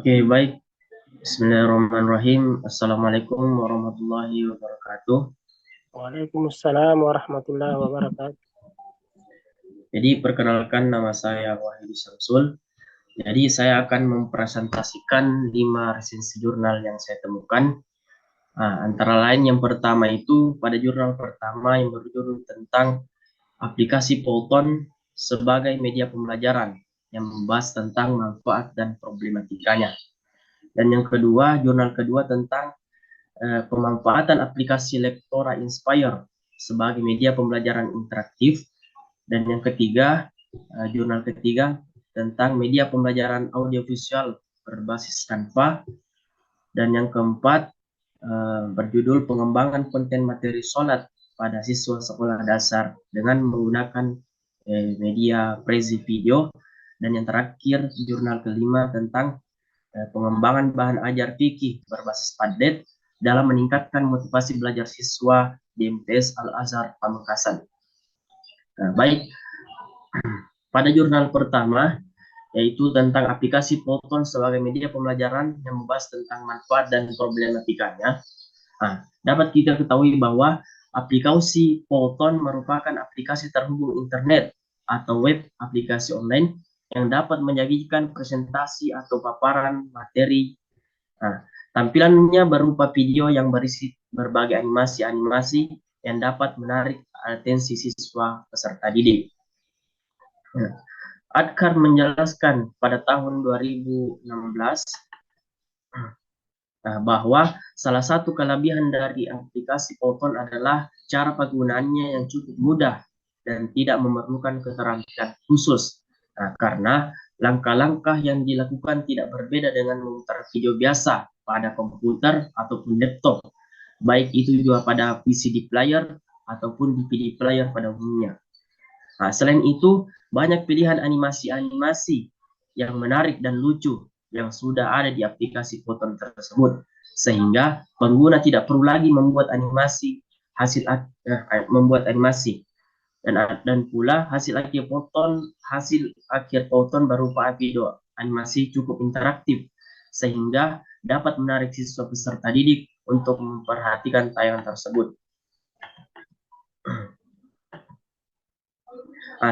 Oke, baik. Bismillahirrahmanirrahim. Assalamualaikum warahmatullahi wabarakatuh. Waalaikumsalam warahmatullahi wabarakatuh. Jadi, perkenalkan nama saya Wahidi Syamsul. Jadi, saya akan mempresentasikan 5 resensi jurnal yang saya temukan. Antara lain yang pertama itu, pada jurnal pertama yang berjudul tentang aplikasi Polton sebagai media pembelajaran, yang membahas tentang manfaat dan problematikanya. Dan yang kedua, jurnal kedua tentang pemanfaatan aplikasi Lectora Inspire sebagai media pembelajaran interaktif. Dan yang ketiga, jurnal ketiga tentang media pembelajaran audiovisual berbasis Canva. Dan yang keempat, berjudul pengembangan konten materi sholat pada siswa sekolah dasar dengan menggunakan media Prezi Video. Dan yang terakhir, jurnal kelima tentang pengembangan bahan ajar fikih berbasis Padlet dalam meningkatkan motivasi belajar siswa di MTS Al-Azhar Pamekasan. Baik, pada jurnal pertama, yaitu tentang aplikasi Polton sebagai media pembelajaran yang membahas tentang manfaat dan problematikanya. Dapat kita ketahui bahwa aplikasi Polton merupakan aplikasi terhubung internet atau web aplikasi online yang dapat menyajikan presentasi atau paparan materi. Tampilannya berupa video yang berisi berbagai animasi-animasi yang dapat menarik atensi siswa peserta didik. Adkar menjelaskan pada tahun 2016 bahwa salah satu kelebihan dari aplikasi Polton adalah cara penggunaannya yang cukup mudah dan tidak memerlukan keterampilan khusus. Karena langkah-langkah yang dilakukan tidak berbeda dengan memutar video biasa pada komputer ataupun laptop, baik itu juga pada VCD player ataupun DVD player pada umumnya. Selain itu, banyak pilihan animasi-animasi yang menarik dan lucu yang sudah ada di aplikasi Polton tersebut, sehingga pengguna tidak perlu lagi membuat animasi dan pula hasil akhir Polton berupa video animasi cukup interaktif, sehingga dapat menarik siswa peserta didik untuk memperhatikan tayangan tersebut.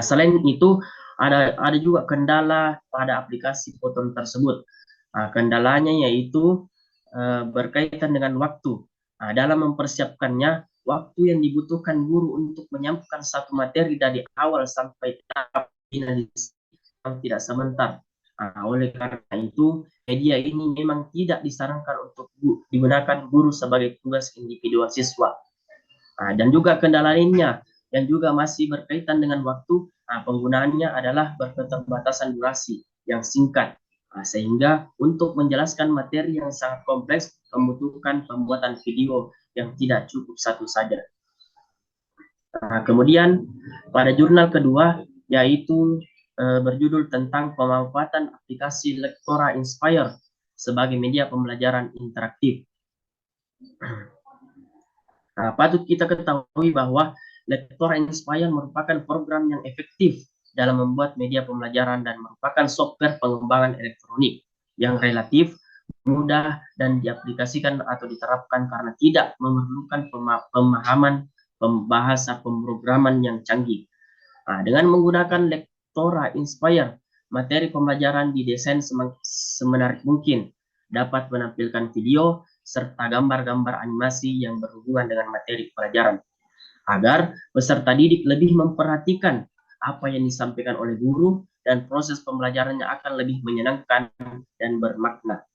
Selain itu, ada juga kendala pada aplikasi Polton tersebut. Kendalanya yaitu berkaitan dengan waktu. Dalam mempersiapkannya, waktu yang dibutuhkan guru untuk menyampaikan satu materi dari awal sampai tahap finalisasi tidak sebentar. Oleh karena itu, media ini memang tidak disarankan untuk digunakan guru sebagai tugas individual siswa. Dan juga kendala lainnya yang juga masih berkaitan dengan waktu, penggunaannya adalah berketerbatasan durasi yang singkat, sehingga untuk menjelaskan materi yang sangat kompleks membutuhkan pembuatan video yang tidak cukup satu saja. Kemudian pada jurnal kedua, yaitu berjudul tentang pemanfaatan aplikasi Lectora Inspire sebagai media pembelajaran interaktif. Patut kita ketahui bahwa Lectora Inspire merupakan program yang efektif dalam membuat media pembelajaran dan merupakan software pengembangan elektronik yang relatif mudah dan diaplikasikan atau diterapkan karena tidak memerlukan pemahaman bahasa pemrograman yang canggih. Dengan menggunakan Lectora Inspire, materi pembelajaran didesain semenarik mungkin, dapat menampilkan video serta gambar-gambar animasi yang berhubungan dengan materi pelajaran, agar peserta didik lebih memperhatikan apa yang disampaikan oleh guru dan proses pembelajarannya akan lebih menyenangkan dan bermakna.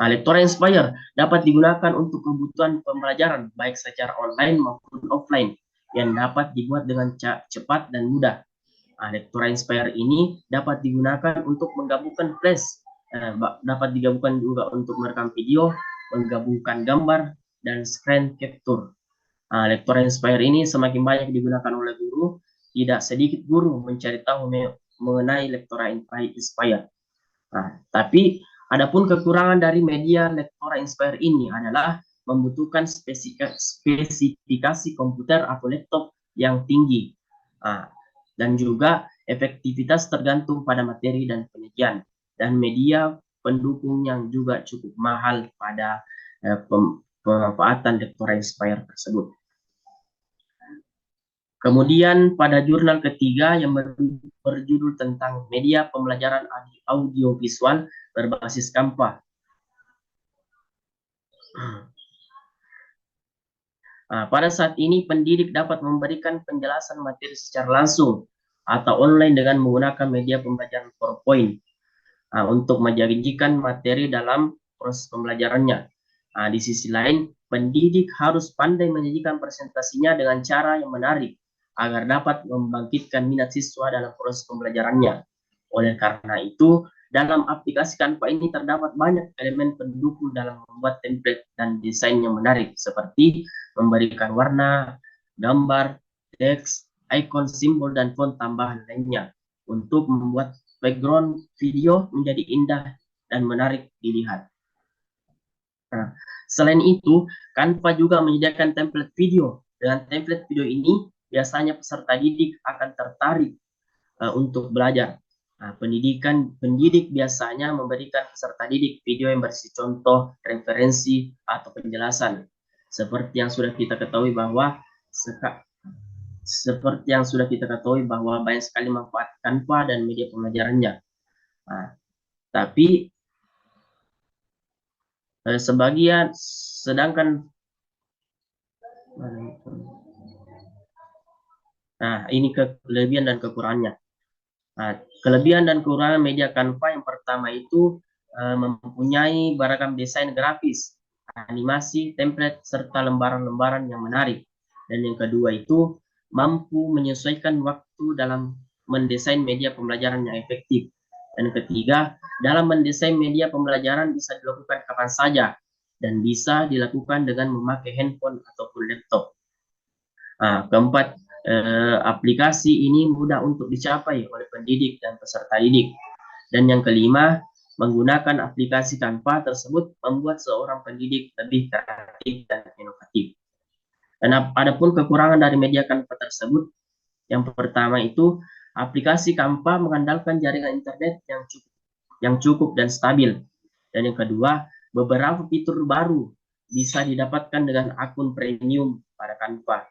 Lectora Inspire dapat digunakan untuk kebutuhan pembelajaran baik secara online maupun offline yang dapat dibuat dengan cepat dan mudah. Lectora Inspire ini dapat digunakan untuk menggabungkan flash, dapat digabungkan juga untuk merekam video, menggabungkan gambar, dan screen capture. Lectora Inspire ini semakin banyak digunakan oleh guru, tidak sedikit guru mencari tahu mengenai Lectora Inspire. Tapi adapun kekurangan dari media Lectora Inspire ini adalah membutuhkan spesifikasi komputer atau laptop yang tinggi, dan juga efektivitas tergantung pada materi dan penyajian. dan media pendukung yang juga cukup mahal pada pemanfaatan Lectora Inspire tersebut. Kemudian pada jurnal ketiga yang berjudul tentang media pembelajaran audiovisual berbasis Canva. Pada saat ini pendidik dapat memberikan penjelasan materi secara langsung atau online dengan menggunakan media pembelajaran PowerPoint untuk menyajikan materi dalam proses pembelajarannya. Di sisi lain, pendidik harus pandai menyajikan presentasinya dengan cara yang menarik agar dapat membangkitkan minat siswa dalam proses pembelajarannya. Oleh karena itu, dalam aplikasi Canva ini terdapat banyak elemen pendukung dalam membuat template dan desain yang menarik, seperti memberikan warna, gambar, teks, icon, simbol, dan font tambahan lainnya untuk membuat background video menjadi indah dan menarik dilihat. Selain itu, Canva juga menyediakan template video. Dengan template video ini, biasanya peserta didik akan tertarik untuk belajar. Pendidik biasanya memberikan peserta didik video yang berisi contoh, referensi, atau penjelasan. Seperti yang sudah kita ketahui bahwa banyak sekali manfaat Canva dan media pembelajarannya. Tapi ini kelebihan dan kekurangannya. Kelebihan dan kekurangan media Canva yang pertama itu mempunyai beragam desain grafis, animasi, template, serta lembaran-lembaran yang menarik. Dan yang kedua itu mampu menyesuaikan waktu dalam mendesain media pembelajaran yang efektif. Dan ketiga, dalam mendesain media pembelajaran bisa dilakukan kapan saja dan bisa dilakukan dengan memakai handphone ataupun laptop. Keempat, aplikasi ini mudah untuk dicapai oleh pendidik dan peserta didik. Dan yang kelima, menggunakan aplikasi Canva tersebut membuat seorang pendidik lebih kreatif dan inovatif. Dan adapun kekurangan dari media Canva tersebut, yang pertama itu aplikasi Canva mengandalkan jaringan internet yang cukup dan stabil. Dan yang kedua, beberapa fitur baru bisa didapatkan dengan akun premium pada Canva.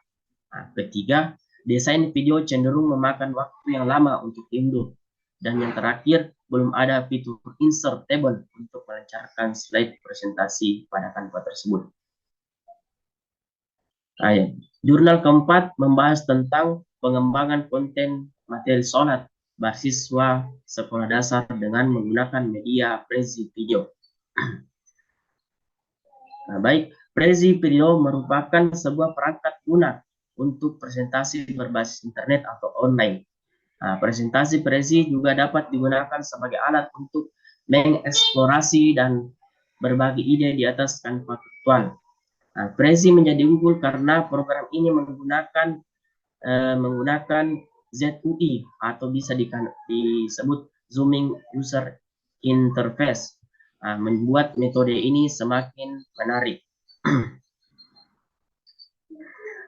Ketiga, desain video cenderung memakan waktu yang lama untuk diunduh. Dan yang terakhir, belum ada fitur insert table untuk melancarkan slide presentasi pada Canva tersebut. Jurnal keempat membahas tentang pengembangan konten materi sholat mahasiswa sekolah dasar dengan menggunakan media Prezi Video. Baik, Prezi Video merupakan sebuah perangkat lunak untuk presentasi berbasis internet atau online. Presentasi Prezi juga dapat digunakan sebagai alat untuk mengeksplorasi dan berbagi ide di atas Canva virtual. Prezi menjadi unggul karena program ini menggunakan ZUI atau bisa disebut Zooming User Interface, membuat metode ini semakin menarik.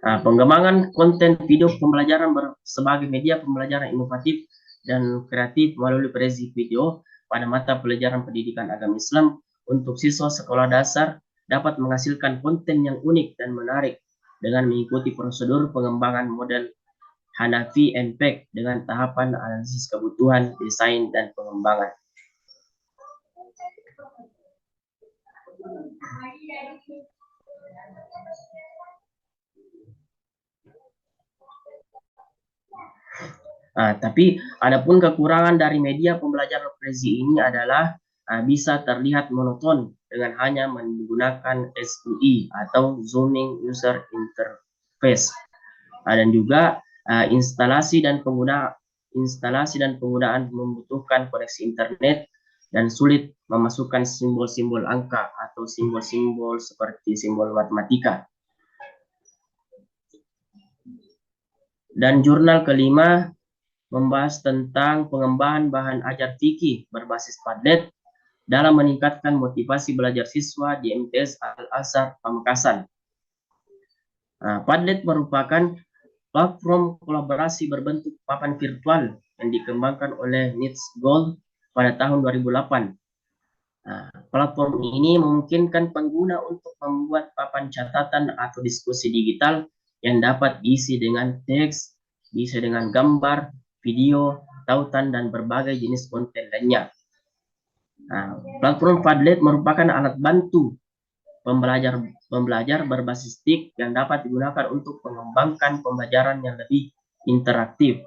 Pengembangan konten video pembelajaran sebagai media pembelajaran inovatif dan kreatif melalui Prezi Video pada mata pelajaran pendidikan agama Islam untuk siswa sekolah dasar dapat menghasilkan konten yang unik dan menarik dengan mengikuti prosedur pengembangan model Hanafi NPEC dengan tahapan analisis kebutuhan, desain, dan pengembangan. Tapi adapun kekurangan dari media pembelajaran Prezi ini adalah bisa terlihat monoton dengan hanya menggunakan ZUI atau Zooming User Interface, dan juga instalasi dan penggunaan membutuhkan koneksi internet dan sulit memasukkan simbol-simbol angka atau simbol-simbol seperti simbol matematika. Dan jurnal kelima membahas tentang pengembangan bahan ajar fikih berbasis Padlet dalam meningkatkan motivasi belajar siswa di MTS Al-Azhar Pamekasan. Padlet merupakan platform kolaborasi berbentuk papan virtual yang dikembangkan oleh Niche Gold pada tahun 2008. Nah, platform ini memungkinkan pengguna untuk membuat papan catatan atau diskusi digital yang dapat diisi dengan teks, diisi dengan gambar, video, tautan, dan berbagai jenis konten lainnya. Nah, platform Padlet merupakan alat bantu pembelajar berbasis TIK yang dapat digunakan untuk mengembangkan pembelajaran yang lebih interaktif.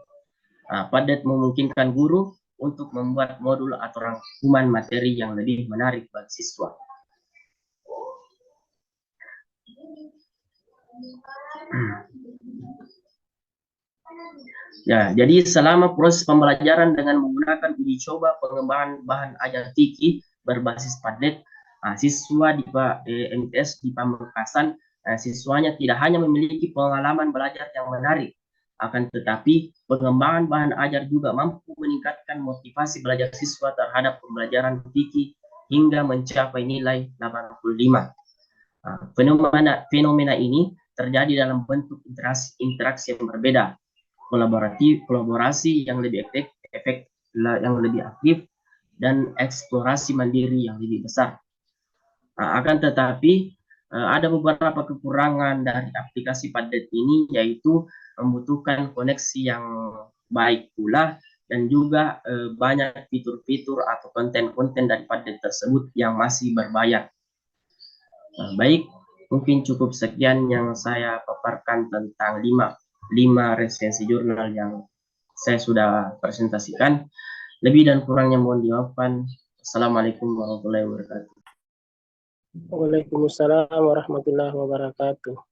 Nah, Padlet memungkinkan guru untuk membuat modul atau rangkuman materi yang lebih menarik bagi siswa. Ya, jadi selama proses pembelajaran dengan menggunakan uji coba pengembangan bahan ajar Tiki berbasis Padlet, siswa di MTS di Pamekasan, siswanya tidak hanya memiliki pengalaman belajar yang menarik, akan tetapi pengembangan bahan ajar juga mampu meningkatkan motivasi belajar siswa terhadap pembelajaran Tiki hingga mencapai nilai 85. Fenomena ini terjadi dalam bentuk interaksi yang berbeda, kolaborasi yang lebih yang lebih aktif, dan eksplorasi mandiri yang lebih besar. Akan tetapi ada beberapa kekurangan dari aplikasi Padlet ini, yaitu membutuhkan koneksi yang baik pula, dan juga banyak fitur-fitur atau konten-konten dari Padlet tersebut yang masih berbayar. Baik, mungkin cukup sekian yang saya paparkan tentang 5 resensi jurnal yang saya sudah presentasikan. Lebih dan kurangnya mohon dimaafkan. Assalamualaikum warahmatullahi wabarakatuh. Waalaikumsalam warahmatullahi wabarakatuh.